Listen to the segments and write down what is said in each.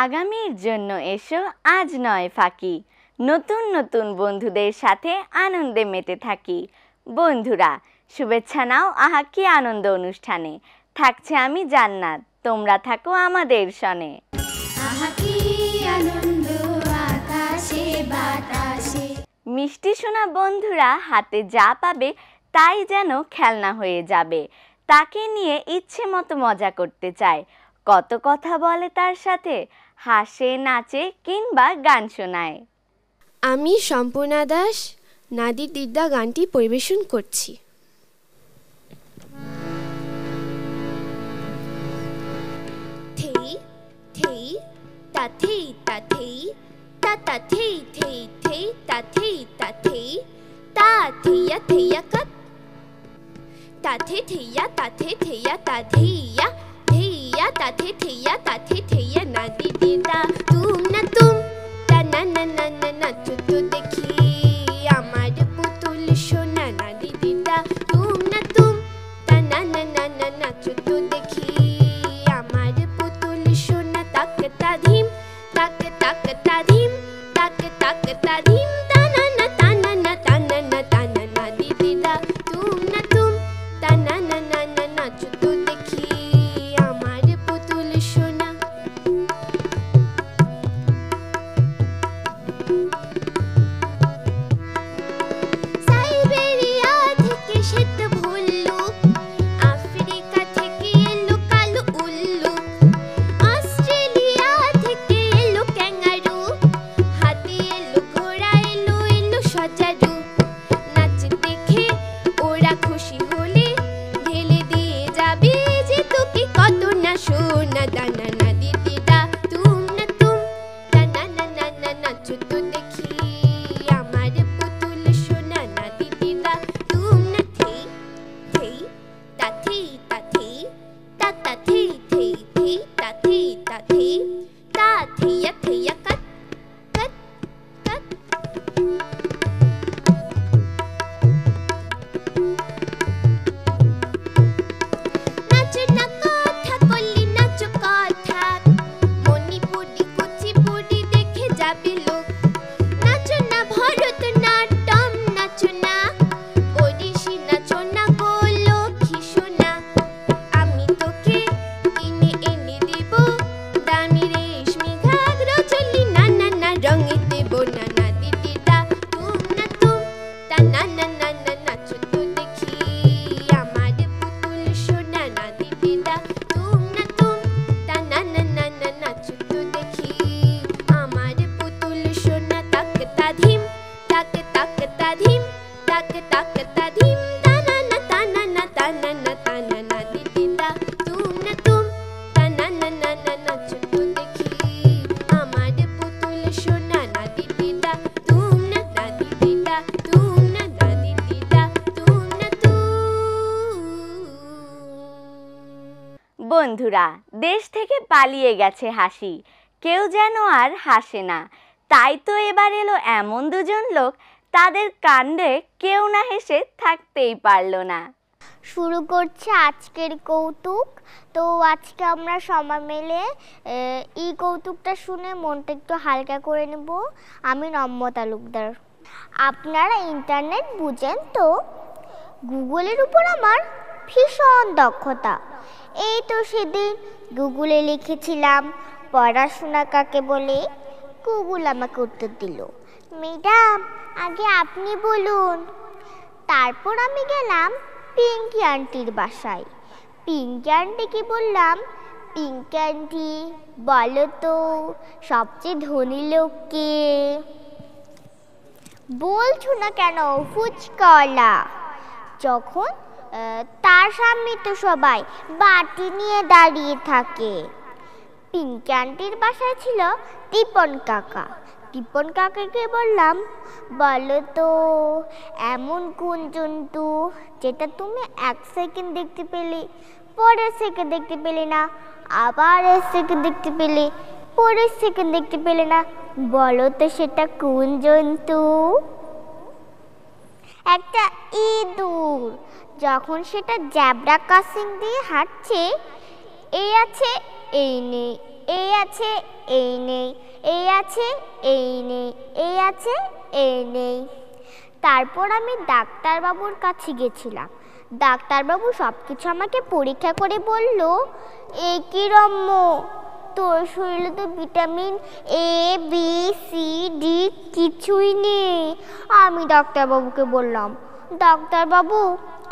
আগামীর জন্য এসো আজ নয় ফাঁকি, নতুন নতুন বন্ধুদের সাথে আনন্দে মেতে থাকি। বন্ধুরা শুভেচ্ছা নাও আহা কি আনন্দ অনুষ্ঠানে, থাকছে আমি জান্নাত, তোমরা থাকো আমাদের সনে। আহা কি আনন্দ আকাশে বাতাসে। মিষ্টি শোনা বন্ধুরা হাতে যা পাবে তাই যেন খেলনা হয়ে যাবে, তাকে নিয়ে ইচ্ছে মতো মজা করতে চায়, কত কথা বলে তার সাথে, হাসে নাচে কিংবা গান শোনায়। আমি সম্পূর্ণা দাস নাদির দিদা গানটি পরিবেশন করছি। থেই থেই তা থেই তা থেই তা তা থেই থেই থেই তা থেই তা থেই তা থেইয়া থেইয়া কাত তা থে থেইয়া তা থে থেইয়া তা থেইয়া থেইয়া তা থে থেইয়া তা থে থেইয়া নাদি দিদা তুম না তুম তা না না না না নাচো তো দেখি আমার পুতুল সোনা নাদি দিদা তুম না তুম তা না না না না নাচো তো দেখি আমার পুতুল সোনা তাক তা ধিম তাক তাক তা ধিম তাক তাক তা ধিম তা না না তা না না তা না না তা না নাদি দিদা তুম না তুম তা না না না না নাচো তো দেখি আমার পুতুল সোনা। সাইবেরিয়া থেকে শ্বেত ভল্লুক, আফ্রিকা থেকে এলো কালো উল্লুক, অস্ট্রেলিয়া থেকে এলো ক্যাঙ্গারু, হাতি এলো ঘোড়া এলো এলো সজারু। নাচ দেখে ওরা খুশি হলে ঢেলে দিয়ে যাবে যে তোকে কত না সোনা দানা না দিদিদা তুম না তুম তা না না না না নাচো তো দেখি আমার পুতুল সোনা না দিদিদা তুম না থেই থেই তা থেই তা থেই তা তা থেই থেই থেই তা থেই তা থেই তা থেইয়া থেইয়া কাত কাত কাত। নাচো না কথা বললি নাচো কথা, মণিপুরি কুচিপুড়ি দেখে যাবে লোক। নাচো না ভরতনাট্যম নাচো না, ওড়িশি নাচো না গো লক্ষ্মী সোনা। আমি তোকে কিনে এনে দেব দামি রেশমি ঘাগরা চলি, না না না রঙে দেব না না দিদিদা তুম না তুম তা না না না না নাচো তো দেখি আমার পুতুল সোনা না দিদিদা তুম না তুম তা না না না না নাচো তো দেখি আমার পুতুল সোনা। তাক তা ধিম তাক তাক তা ধিম তাক তাক তা ধিম তা না না তা না না তা না না তা না না দিদিদা তুম না তুম তা না না না না নাচো তো দেখি আমার পুতুল সোনা না দিদিদা তুম না না দিদিদা তুম না না দিদিদা তুম না তুম। বন্ধুরা দেশ থেকে পালিয়ে গেছে হাসি, কেউ যেন আর হাসে না, তাই তো এবার এলো এমন দুজন লোক, তাদের কাণ্ডে কেউ না হেসে থাকতেই পারল না। শুরু করছে আজকের কৌতুক। তো আজকে আমরা সবাই মিলে এই কৌতুকটা শুনে মনটা একটু হালকা করে নেব। আমি রম্য তালুকদার। আপনারা ইন্টারনেট বুঝেন তো, গুগলের উপর আমার ভীষণ দক্ষতা। এই তো সেদিন গুগলে লিখেছিলাম পড়াশোনা কাকে বলে, গুগল আমাকে উত্তর দিল, ম্যাডাম আগে আপনি বলুন। তারপর আমি গেলাম পিঙ্কি আন্টির বাসায়। পিঙ্কি আন্টিকে বললাম, পিঙ্কি আন্টি বলো তো সবচেয়ে ধনী লোক কে? বলছো না কেন? ফুচকাওয়ালা। যখন তার সামনে তো সবাই বাটি নিয়ে দাঁড়িয়ে থাকে। পিঙ্কি আন্টির বাসায় ছিল টিপন কাকা। টিপন কাকাকে বললাম, বলো তো এমন কোন জন্তু যেটা তুমি 1 সেকেন্ড দেখতে পেলে, পরের সেকেন্ড দেখতে পেলে না, আবার 1 সেকেন্ড দেখতে পেলে, পরের সেকেন্ড দেখতে পেলে না, বলো তো সেটা কোন জন্তু? একটা ইঁদুর। যখন সেটা জ্যাবরা ক্রসিং দিয়ে হাঁটছে, এই আছে এই নেই, এই আছে এই নেই, এই আছে এই নেই, এই আছে এই নেই। তারপর আমি ডাক্তারবাবুর কাছে গেছিলাম। ডাক্তারবাবু সব কিছু আমাকে পরীক্ষা করে বলল, এই কি রম্য, তোর শরীরে তো vitamin A B C D কিছুই নেই। আমি ডাক্তারবাবুকে বললাম, ডাক্তারবাবু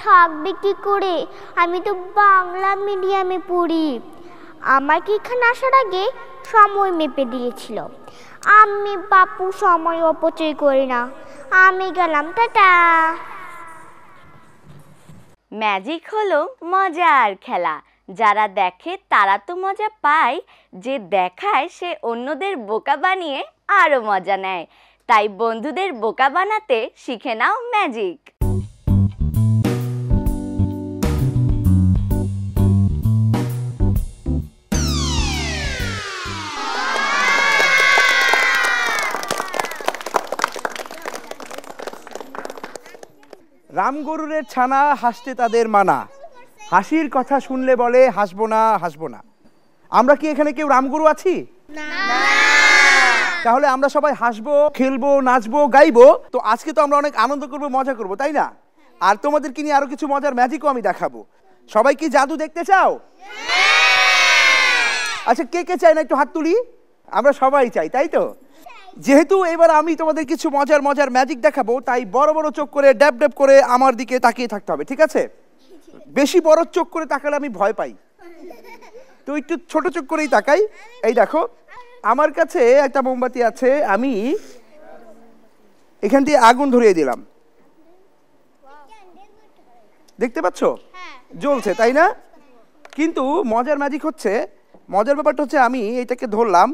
থাকবে কি করে, আমি তো বাংলা মিডিয়ামে পড়ি। আমাকে এখানে আসার আগে সময় মেপে দিয়েছিল। আমি বাপু সময় অপচয় করি না, আমি গেলাম, টাটা। ম্যাজিক হলো মজার খেলা, যারা দেখে তারা তো মজা পায়, যে দেখায় সে অন্যদের বোকা বানিয়ে আরো মজা নেয়। তাই বন্ধুদের বোকা বানাতে শিখে নাও ম্যাজিক। রামগরুরের ছানা হাসতে তাদের মানা, হাসির কথা শুনলে বলে হাসবো না হাসবো না। আমরা কি এখানে কেউ রামগরু আছি? তাহলে আমরা সবাই হাসবো, খেলবো, নাচবো, গাইবো। তো আজকে তো আমরা অনেক আনন্দ করবো, মজা করবো, তাই না? আর তোমাদেরকে নিয়ে আরো কিছু মজার ম্যাজিকও আমি দেখাবো। সবাই কি জাদু দেখতে চাও? আচ্ছা, কে কে চাই না একটু হাত তুলি? আমরা সবাই চাই, তাই তো? যেহেতু এবার আমি তোমাদের কিছু মজার মজার ম্যাজিক দেখাবো, তাই বড় বড় চোখ করে ড্যাব ড্যাব করে আমার দিকে তাকিয়ে থাকতে হবে, ঠিক আছে? বেশি বড় চোখ করে তাকালে আমি ভয় পাই, তো একটু ছোট চোখ করেই তাকাই। এই দেখো, আমার কাছে একটা মোমবাতি আছে, আমি এখান দিয়ে আগুন ধরিয়ে দিলাম, দেখতে পাচ্ছ জ্বলছে, তাই না? কিন্তু মজার ম্যাজিক হচ্ছে, মজার ব্যাপারটা হচ্ছে আমি এটাকে ধরলাম,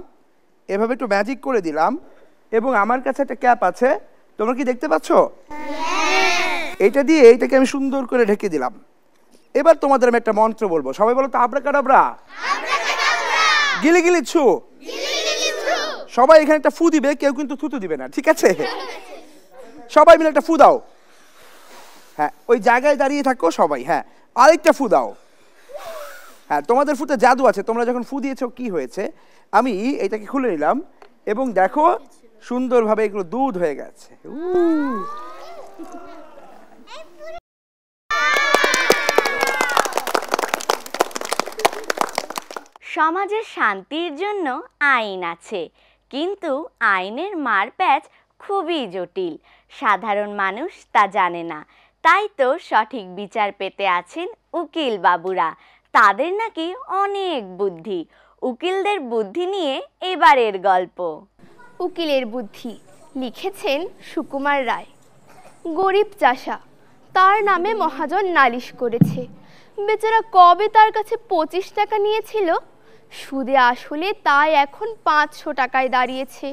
এভাবে একটু ম্যাজিক করে দিলাম, এবং আমার কাছে একটা ক্যাপ আছে, তোমরা কি দেখতে পাচ্ছ? এটা দিয়ে এটাকে আমি সুন্দর করে ঢেকে দিলাম। এবার তোমাদের আমি একটা মন্ত্র বলবো, সবাই বলো তো আব্রাকাডাব্রা। গিলি গিলি ছু। সবাই এখানে একটা ফু দিবে, কেউ কিন্তু থুতু দিবে না, ঠিক আছে? সবাই মিলে একটা ফু দাও। হ্যাঁ, ওই জায়গায় দাঁড়িয়ে থাকো সবাই। হ্যাঁ, আরেকটা ফু দাও। হ্যাঁ, তোমাদের ফুতে জাদু আছে, তোমরা যখন ফু দিয়েছো কি হয়েছে, আমি এটাকে খুলে নিলাম এবং দেখো সুন্দরভাবে এগুলো দুধ হয়ে গেছে। সমাজের শান্তির জন্য আইন আছে, কিন্তু আইনের মারপ্যাচ খুবই জটিল, সাধারণ মানুষ তা জানে না। তাই তো সঠিক বিচার পেতে আছেন উকিল বাবুরা, তাদের নাকি অনেক বুদ্ধি। উকিলদের বুদ্ধি নিয়ে এবারের গল্প। উকিলের বুদ্ধি, লিখেছেন সুকুমার রায়। গরিব চাষা, তার নামে মহাজন নালিশ করেছে। বেচারা কবে তার কাছে 25 টাকা নিয়েছিল, সুদে আসলে তাই এখন 500 টাকায় দাঁড়িয়েছে।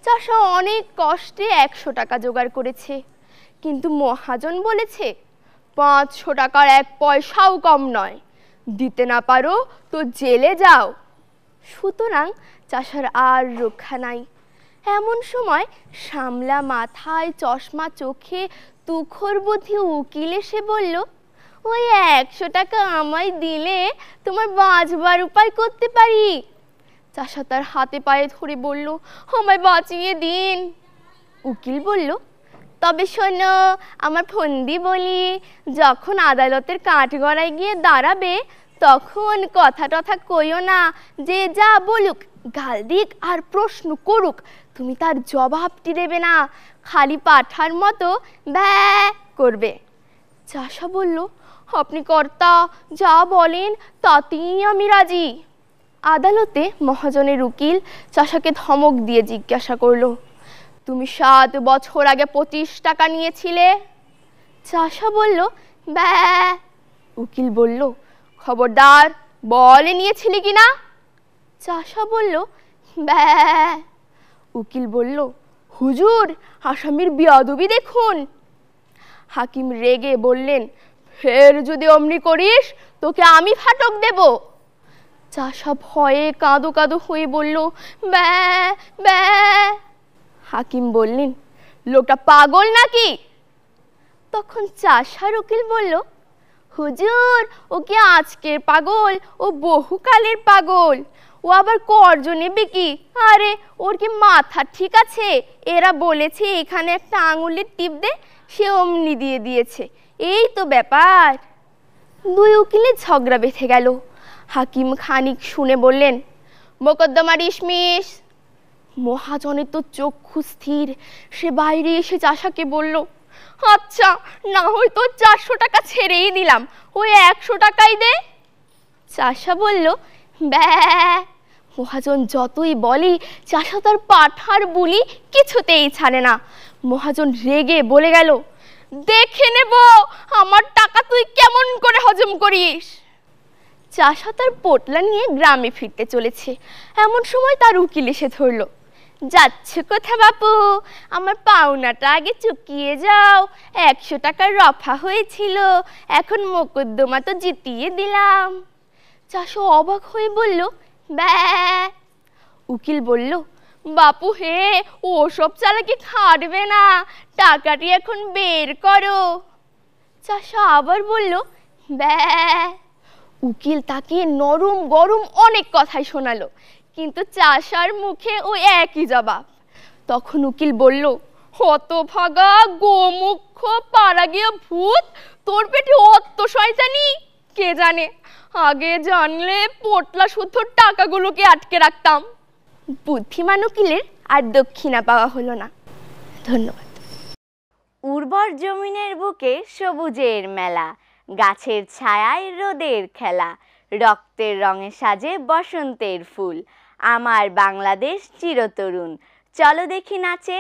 চাষা অনেক কষ্টে 100 টাকা জোগাড় করেছে, কিন্তু মহাজন বলেছে 500 টাকার 1 পয়সাও কম নয়, দিতে না পারো তো জেলে যাও। সুতরাং চাষার আর রক্ষা নাই। এমন সময় সামলা মাথায়, চশমা চোখে, তুখোর বুদ্ধি উকিল এসে বলল, ওই 100 টাকা আমায় দিলে তোমার বাঁচবার উপায় করতে পারি। চাষা তার হাতে পায়ে ধরে বলল, আমায় বাঁচিয়ে দিন। উকিল বলল, তবে শোনো, আমার ফন্দি বলি, যখন আদালতের কাঠগড়ায় গিয়ে দাঁড়াবে তখন কথা টথা কইও না, যে যা বলুক গাল দিক আর প্রশ্ন করুক তুমি তার জবাবটি দেবে না, খালি পাঠার মতো ব্যা করবে। চাষা বলল, আপনি কর্তা যা বলেন তাতেই আমি রাজি। আদালতে মহাজনের উকিল চাষাকে ধমক দিয়ে জিজ্ঞাসা করলো, তুমি 7 বছর আগে 25 টাকা নিয়েছিলে? চাষা বলল, ব্যা। উকিল বলল, খবরদার, বলে নিয়েছিলি কিনা? চাষা বলল, ব্যা। উকিল বলল, হুজুর, আসামির বেয়াদবি দেখুন। হাকিম রেগে বললেন, ফের যদি অমনি করিস তোকে আমি ফাটক দেব। চাষা ভয়ে কাঁদো কাঁদো হয়ে বলল, ব্যা ব্যা। হাকিম বললেন, লোকটা পাগল নাকি? তখন চাষার উকিল বলল, হুজুর, ও কি আজকের পাগল, ও বহুকালের পাগল। ও আবার কর্জ নেবে কি? আরে ওর কি মাথা ঠিক আছে? এরা বলেছে এখানে একটা আঙুলের টিপ দে, সে অমনি দিয়ে দিয়েছে। এই তো ব্যাপার। দুই উকিলে ঝগড়া বেঁধে গেল। হাকিম খানিক শুনে বললেন, মোকদ্দমা ডিসমিস। মহাজনের তো চক্ষু স্থির। সে বাইরে এসে চাষাকে বলল, আচ্ছা না হয় তো 400 টাকা ছেড়েই দিলাম, ওই 100 টাকাই দে। চাষা বলল, ব্যা। মহাজন যতই বলি চাষা তার পাঠার বুলি কিছুতেই ছাড়ে না। মহাজন রেগে বলে গেল, দেখে নেব আমার টাকা তুই কেমন করে হজম করিস। চাষা তার পোটলা নিয়ে গ্রামে ফিরতে চলেছে, এমন সময় তার উকিল এসে ধরল। যাচ্ছ কোথা বাপু? আমার পাওনাটা আগে চুকিয়ে যাও। 100 টাকার রফা হয়েছিল, এখন মোকদ্দমা তো জিতিয়ে দিলাম। চাষা অবাক হয়ে বলল, ব্যা। উকিল বলল, বাপু হে, ওসব চালাকি খাটবে না, টাকাটি এখন বের করো। চাষা আবার বলল, ব্যা। উকিল তাকে নরম গরম অনেক কথাই শোনালো, কিন্তু চাষার মুখে ওই একই জবাব। তখন উকিল বলল, হতভাগা গোমুখ পাড়াগিয়া ভূত, তোর পেটে অত শয়তানি কে জানে। আগে জানলে পোটলা শুদ্ধ টাকাগুলোকে আটকে রাখতাম। বুদ্ধিমান উকিলের আর দক্ষিণা পাওয়া হলো না। ধন্যবাদ। উর্বর জমিনের বুকে সবুজের মেলা, গাছের ছায়ায় রোদের খেলা, রক্তের রঙে সাজে বসন্তের ফুল, আমার বাংলাদেশ চিরতরুণ, চলো দেখি নাচে।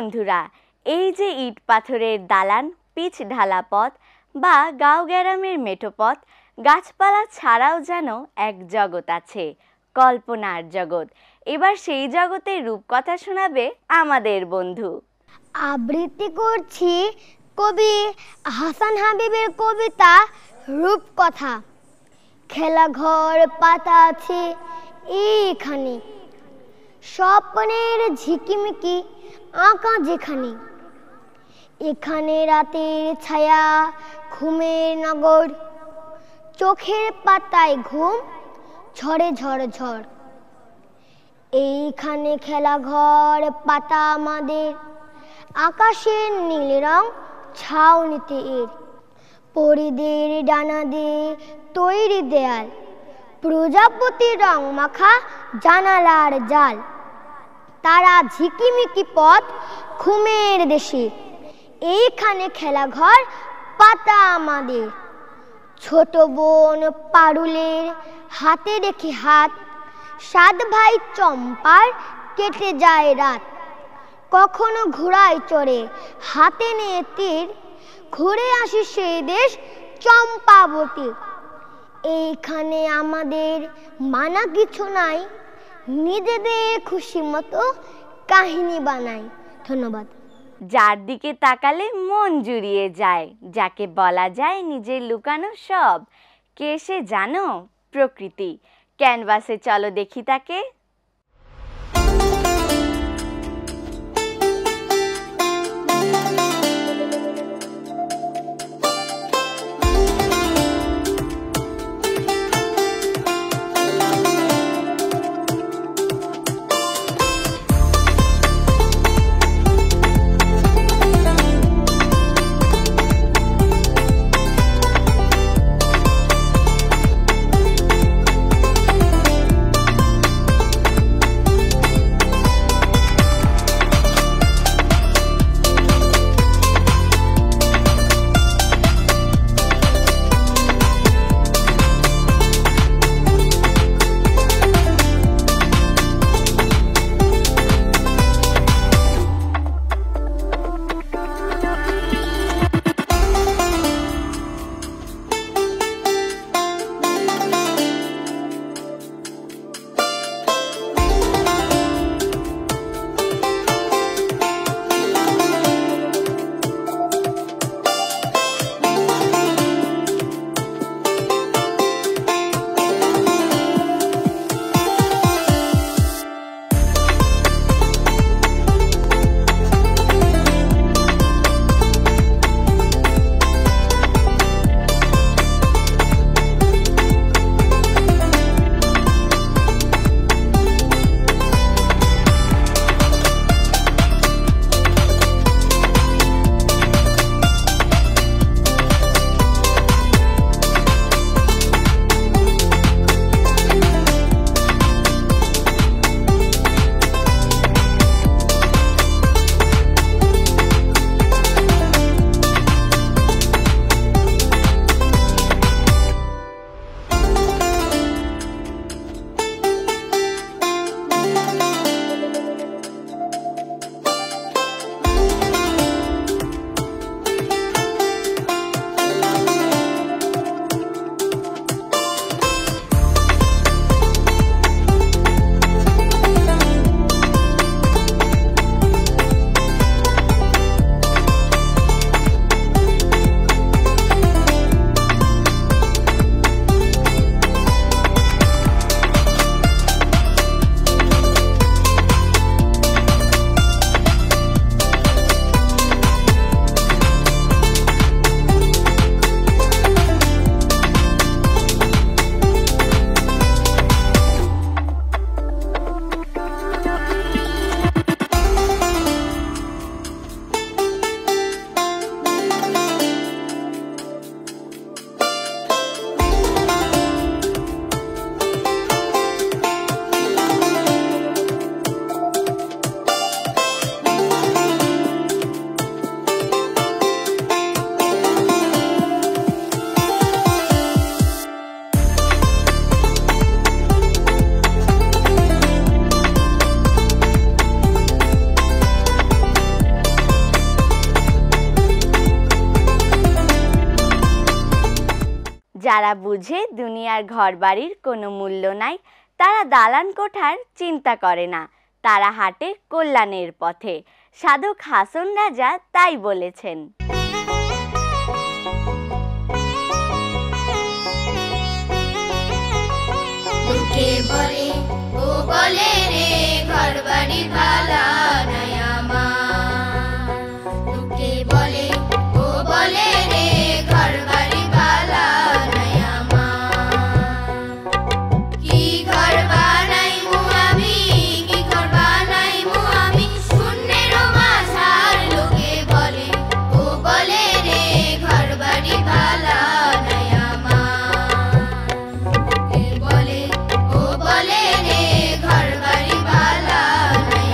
বন্ধুরা, এই যে ইট পাথরের দালান, পিচ ঢালা পথ বা গাঁও গ্রামের মেঠো পথ, গাছপালা ছাড়াও যেন এক জগৎ আছে, কল্পনার জগৎ। এবার সেই জগতের রূপকথা শোনাবে আমাদের বন্ধু। আবৃত্তি করছি কবি হাসান হাবিবের কবিতা রূপকথা। খেলাঘর পাতা আছে এইখানে, স্বপ্নের ঝিকিমিকি আঁকা যেখানে, এখানে রাতের ছায়া ঘুমের নগর, চোখের পাতায় ঘুম ঝরে ঝড় ঝড়। এইখানে খেলাঘর পাতা আমাদের, আকাশের নীল রং ছাউনিতে এর, পরিদের ডানা দিয়ে তৈরি দেয়াল, প্রজাপতি রং মাখা জানালার জাল, তারা ঝিকিমিকি পথ ঘুমের দেশে, এইখানে খেলাঘর পাতা আমাদের। ছোট বোন পারুলের হাতে রেখে হাত, 7 ভাই চম্পার কেটে যায় রাত, কখনো ঘোড়ায় চড়ে হাতে নিয়ে তীর, ঘুরে আসি সেই দেশ চম্পাবতী। এইখানে আমাদের মানা কিছু নাই, নিজেদের খুশি মতো কাহিনী বানাই। ধন্যবাদ। যার দিকে তাকালে মন জুড়িয়ে যায়, যাকে বলা যায় নিজের লুকানো সব, কে সে জানো? প্রকৃতি। ক্যানভাসে চলো দেখি তাকে। যারা বুঝে দুনিয়ার ঘরবাড়ির কোনো মূল্য নাই, তারা দালান কোঠার চিন্তা করে না, তারা হাঁটে কল্যাণের পথে। সাধক হাসন রাজা তাই বলেছেন। লোকে বলে ও বলে রে ঘরবাড়ি ভালা নাই আমার, লোকে বলে ও বলে রে ঘরবাড়ি ভালা নাই আমার। কি ঘর বানাইমু আমি, কি ঘর বানাইমু আমি, শূন্যের মাঝার লোকে বলে ও বলে রে ঘরবাড়ি ভালা নাই আমার। লোকে বলে ও বলে রে ঘরবাড়ি ভালা নাই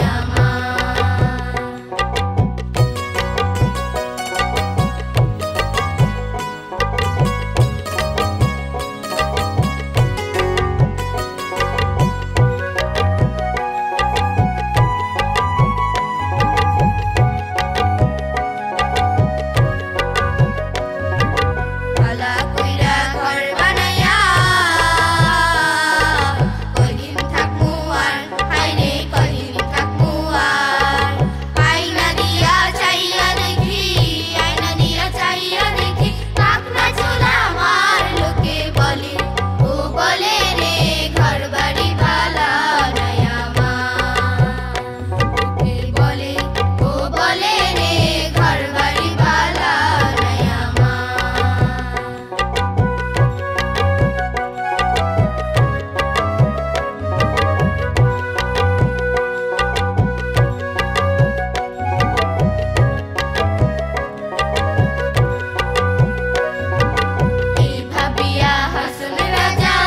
ভালা কইরা ঘর বানাইয়া কয়দিন থাকমু আর, হায়রে কয়দিন থাকমু আর। আয়না দিয়া চাইয়া দেখি, আয়না দিয়া চাইয়া দেখি, পাখনা চুলা আমার। লোকে বলে ও বলে রে ঘরবাড়ি ভালা নাই আমার। লোকে বলে ও বলে রে ঘরবাড়ি ভালা নাই আমার। এই ভাবিয়া হাসন রাজা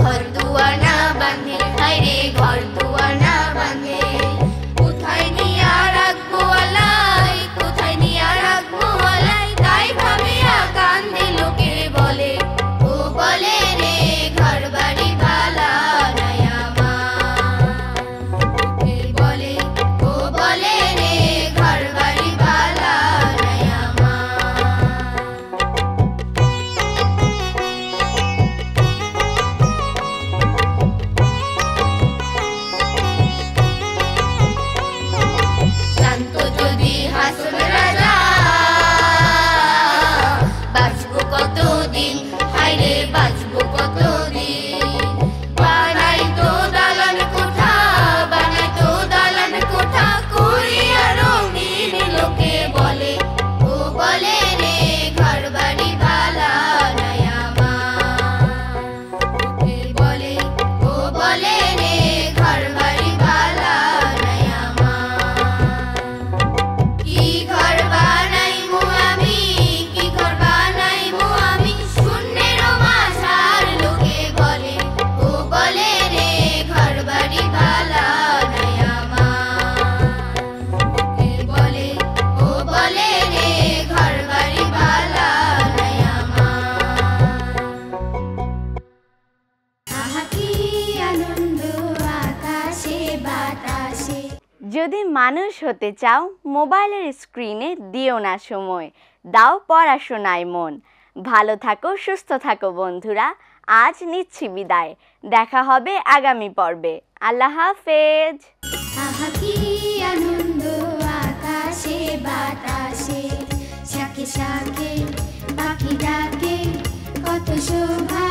ঘর দুয়ার না বাঁধে, হায়রে ঘর দুয়ার না বাঁধে। কোথায় নিয়া রাখবো আলাই, কোথায় নিয়া রাখবো আলাই, তাই ভাবিয়া কান্দে। লোকে বলে ও বলে রে ঘরবাড়ি ভালা নাই আমার। লোকে বলে ও বলে রে ঘরবাড়ি ভালা নাই আমার। জানতো যদি হাসন রাজা বাঁচবো কতদিন, হায়রে বাঁচবো কতদিন। বানাইতো দালান কোঠা, বানাইতো দালান কোঠা করিয়া রঙিন। লোকে বলে ও বলে রে ঘরবাড়ি ভালা নাই আমার। লোকে বলে ও বলে রে ঘরবাড়ি ভালা নাই আমার। কি ঘর বানাইমু আমি, কি ঘর বানাইমু আমি, শূন্যের মাঝার। লোকে বলে ও বলে রে ঘরবাড়ি ভালা নাই আমার। লোকে বলে ও বলে রে ঘরবাড়ি ভালা নাই আমার। আহা কি আনন্দ আকাশে বাতাসে। যদি মানুষ হতে চাও, মোবাইলের স্ক্রিনে দিও না সময়, দাও পড়াশোনায় মন। ভালো থাকো, সুস্থ থাকো বন্ধুরা, আজ নিচ্ছি বিদায়। দেখা হবে আগামী পর্বে। আল্লাহ হাফেজ। আহা কি আনন্দ আকাশে বাতাসে, শাকে শাকে পাখি ডাকে, কত শোভা